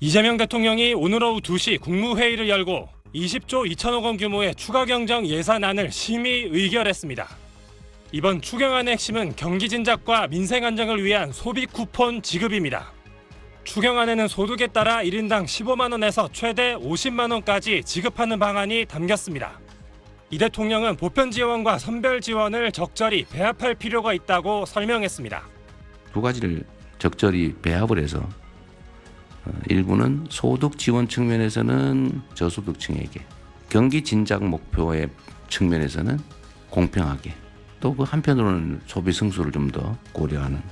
이재명 대통령이 오늘 오후 2시 국무회의를 열고 20조 2천억 원 규모의 추가 경정 예산안을 심의 의결했습니다. 이번 추경안의 핵심은 경기 진작과 민생 안정을 위한 소비 쿠폰 지급입니다. 추경안에는 소득에 따라 1인당 15만 원에서 최대 50만 원까지 지급하는 방안이 담겼습니다. 이 대통령은 보편 지원과 선별 지원을 적절히 배합할 필요가 있다고 설명했습니다. 두 가지를 적절히 배합을 해서 일부는 소득 지원 측면에서는 저소득층에게, 경기 진작 목표의 측면에서는 공평하게, 또 그 한편으로는 소비 승수를 좀 더 고려하는.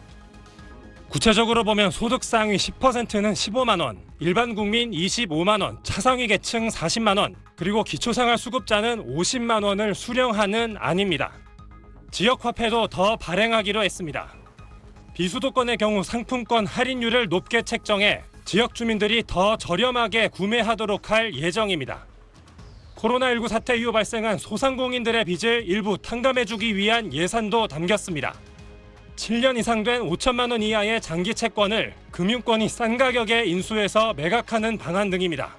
구체적으로 보면 소득 상위 10%는 15만 원, 일반 국민 25만 원, 차상위 계층 40만 원, 그리고 기초생활수급자는 50만 원을 수령하는 안입니다. 지역화폐도 더 발행하기로 했습니다. 비수도권의 경우 상품권 할인율을 높게 책정해 지역 주민들이 더 저렴하게 구매하도록 할 예정입니다. 코로나19 사태 이후 발생한 소상공인들의 빚을 일부 탕감해주기 위한 예산도 담겼습니다. 7년 이상 된 5천만 원 이하의 장기 채권을 금융권이 싼 가격에 인수해서 매각하는 방안 등입니다.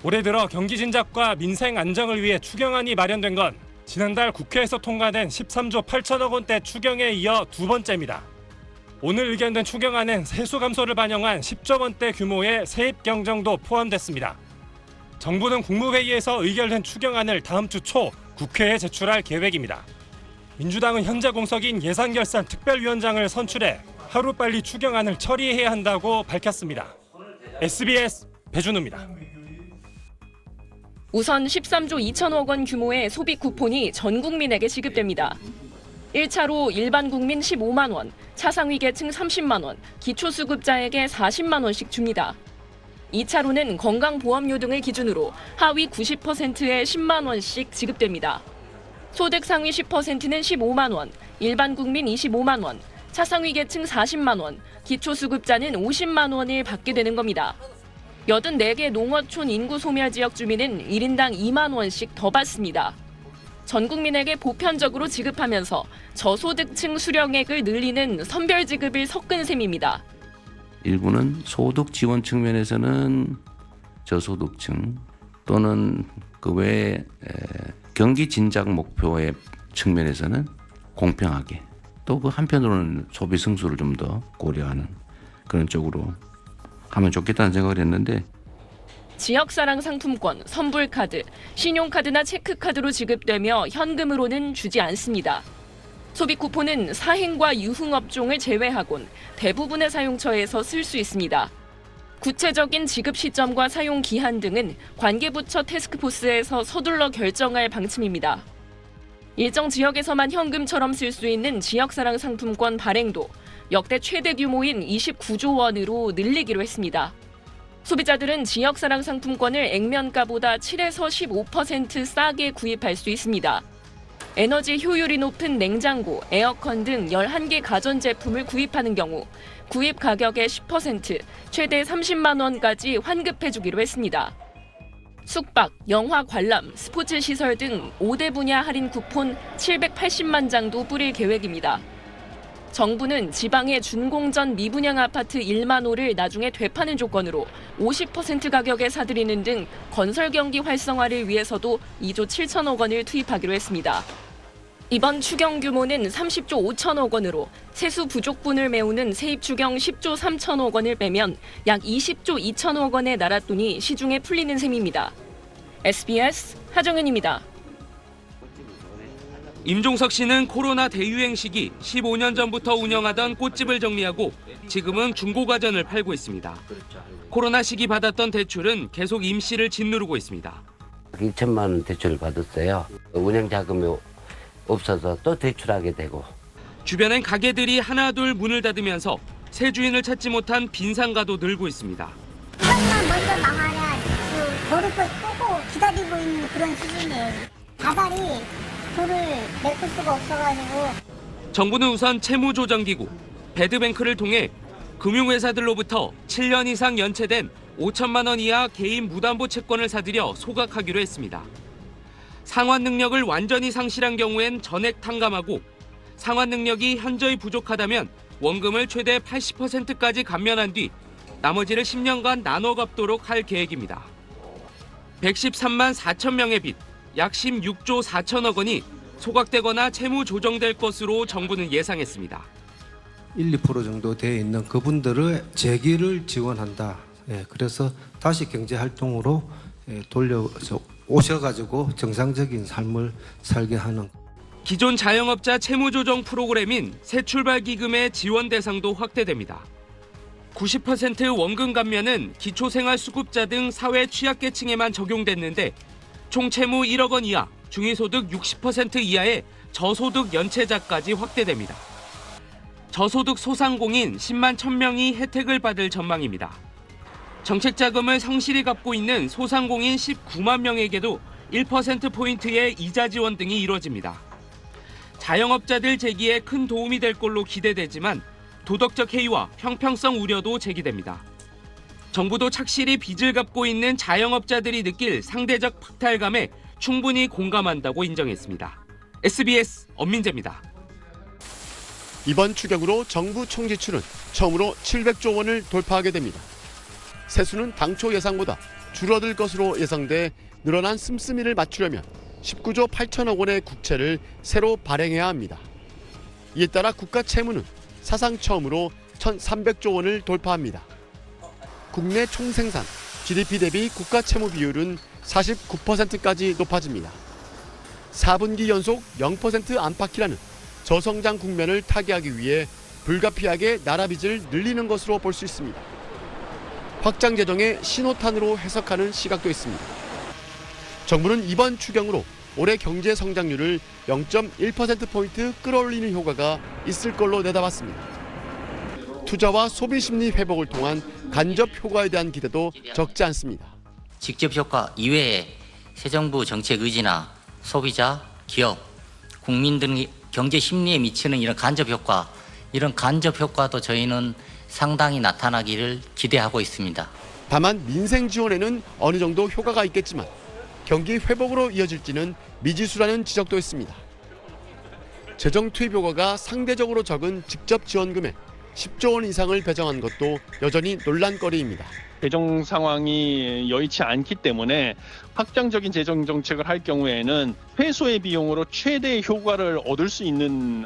올해 들어 경기 진작과 민생 안정을 위해 추경안이 마련된 건 지난달 국회에서 통과된 13조 8천억 원대 추경에 이어 두 번째입니다. 오늘 의견된 추경안엔 세수 감소를 반영한 10조 원대 규모의 세입 경정도 포함됐습니다. 정부는 국무회의에서 의결된 추경안을 다음 주 초 국회에 제출할 계획입니다. 민주당은 현재 공석인 예산결산 특별위원장을 선출해 하루빨리 추경안을 처리해야 한다고 밝혔습니다. SBS 배준우입니다. 우선 13조 2천억 원 규모의 소비 쿠폰이 전 국민에게 지급됩니다. 1차로 일반 국민 15만 원, 차상위 계층 30만 원, 기초수급자에게 40만 원씩 줍니다. 2차로는 건강보험료 등을 기준으로 하위 90%에 10만 원씩 지급됩니다. 소득 상위 10%는 15만 원, 일반 국민 25만 원, 차상위 계층 40만 원, 기초수급자는 50만 원을 받게 되는 겁니다. 84개 농어촌 인구 소멸 지역 주민은 1인당 2만 원씩 더 받습니다. 전 국민에게 보편적으로 지급하면서 저소득층 수령액을 늘리는 선별 지급을 섞은 셈입니다. 일부는 소득 지원 측면에서는 저소득층 또는 그 외에 경기 진작 목표의 측면에서는 공평하게, 또 그 한편으로는 소비 승수를 좀 더 고려하는 그런 쪽으로 하면 좋겠다는 생각을 했는데, 지역사랑 상품권, 선불카드, 신용카드나 체크카드로 지급되며 현금으로는 주지 않습니다. 소비 쿠폰은 사행과 유흥업종을 제외하곤 대부분의 사용처에서 쓸 수 있습니다. 구체적인 지급 시점과 사용 기한 등은 관계부처 태스크포스에서 서둘러 결정할 방침입니다. 일정 지역에서만 현금처럼 쓸 수 있는 지역사랑 상품권 발행도 역대 최대 규모인 29조 원으로 늘리기로 했습니다. 소비자들은 지역사랑 상품권을 액면가보다 7에서 15% 싸게 구입할 수 있습니다. 에너지 효율이 높은 냉장고, 에어컨 등 11개 가전제품을 구입하는 경우 구입 가격의 10%, 최대 30만 원까지 환급해주기로 했습니다. 숙박, 영화 관람, 스포츠 시설 등 5대 분야 할인 쿠폰 780만 장도 뿌릴 계획입니다. 정부는 지방의 준공전 미분양 아파트 1만 호를 나중에 되파는 조건으로 50% 가격에 사들이는 등 건설 경기 활성화를 위해서도 2조 7천억 원을 투입하기로 했습니다. 이번 추경 규모는 30조 5천억 원으로 세수 부족분을 메우는 세입 추경 10조 3천억 원을 빼면 약 20조 2천억 원의 나랏돈이 시중에 풀리는 셈입니다. SBS 하정은입니다. 임종석 씨는 코로나 대유행 시기 15년 전부터 운영하던 꽃집을 정리하고 지금은 중고가전을 팔고 있습니다. 코로나 시기 받았던 대출은 계속 임 씨를 짓누르고 있습니다. 2천만 원 대출을 받았어요. 운영 자금이 없어서 또 대출하게 되고. 주변엔 가게들이 하나둘 문을 닫으면서 새 주인을 찾지 못한 빈상가도 늘고 있습니다. 한번 먼저 망하면 그 버릇을 끄고 기다리고 있는 그런 수준이에요. 다달이 돈을 메꿀 수가 없어가지고. 정부는 우선 채무조정기구, 배드뱅크를 통해 금융회사들로부터 7년 이상 연체된 5천만 원 이하 개인 무담보 채권을 사들여 소각하기로 했습니다. 상환 능력을 완전히 상실한 경우엔 전액 탕감하고 상환 능력이 현저히 부족하다면 원금을 최대 80%까지 감면한 뒤 나머지를 10년간 나눠 갚도록 할 계획입니다. 113만 4천 명의 빚, 약 16조 4천억 원이 소각되거나 채무 조정될 것으로 정부는 예상했습니다. 1~2% 정도 되어 있는 그분들의 재기를 지원한다. 그래서 다시 경제 활동으로 돌려 오셔가지고 정상적인 삶을 살게 하는. 기존 자영업자 채무 조정 프로그램인 새출발기금의 지원 대상도 확대됩니다. 90% 원금 감면은 기초생활수급자 등 사회 취약계층에만 적용됐는데 총 채무 1억 원 이하, 중위소득 60% 이하의 저소득 연체자까지 확대됩니다. 저소득 소상공인 10만 1,000명이 혜택을 받을 전망입니다. 정책자금을 성실히 갚고 있는 소상공인 19만 명에게도 1%포인트의 이자 지원 등이 이뤄집니다. 자영업자들 재기에 큰 도움이 될 걸로 기대되지만 도덕적 해이와 형평성 우려도 제기됩니다. 정부도 착실히 빚을 갚고 있는 자영업자들이 느낄 상대적 박탈감에 충분히 공감한다고 인정했습니다. SBS 엄민재입니다. 이번 추경으로 정부 총 지출은 처음으로 700조 원을 돌파하게 됩니다. 세수는 당초 예상보다 줄어들 것으로 예상돼 늘어난 씀씀이를 맞추려면 19조 8천억 원의 국채를 새로 발행해야 합니다. 이에 따라 국가 채무는 사상 처음으로 1,300조 원을 돌파합니다. 국내 총생산, GDP 대비 국가 채무 비율은 49%까지 높아집니다. 4분기 연속 0% 안팎이라는 저성장 국면을 타개하기 위해 불가피하게 나라 빚을 늘리는 것으로 볼 수 있습니다. 확장 재정의 신호탄으로 해석하는 시각도 있습니다. 정부는 이번 추경으로 올해 경제 성장률을 0.1%포인트 끌어올리는 효과가 있을 걸로 내다봤습니다. 투자와 소비 심리 회복을 통한 간접 효과에 대한 기대도 적지 않습니다. 직접 효과 이외에 새 정부 정책 의지나 소비자, 기업, 국민 등의 경제 심리에 미치는 이런 간접 효과도 저희는 상당히 나타나기를 기대하고 있습니다. 다만 민생 지원에는 어느 정도 효과가 있겠지만 경기 회복으로 이어질지는 미지수라는 지적도 있습니다. 재정 투입 효과가 상대적으로 적은 직접 지원금에 10조 원 이상을 배정한 것도 여전히 논란거리입니다. 재정 상황이 여의치 않기 때문에 확장적인 재정 정책을 할 경우에는 최소의 비용으로 최대의 효과를 얻을 수 있는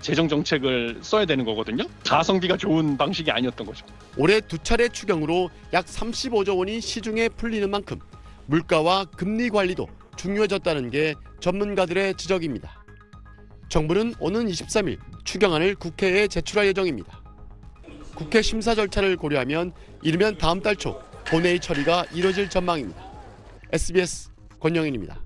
재정 정책을 써야 되는 거거든요. 가성비가 좋은 방식이 아니었던 거죠. 올해 두 차례 추경으로 약 35조 원이 시중에 풀리는 만큼 물가와 금리 관리도 중요해졌다는 게 전문가들의 지적입니다. 정부는 오는 23일 추경안을 국회에 제출할 예정입니다. 국회 심사 절차를 고려하면 이르면 다음 달 초 본회의 처리가 이뤄질 전망입니다. SBS 권영인입니다.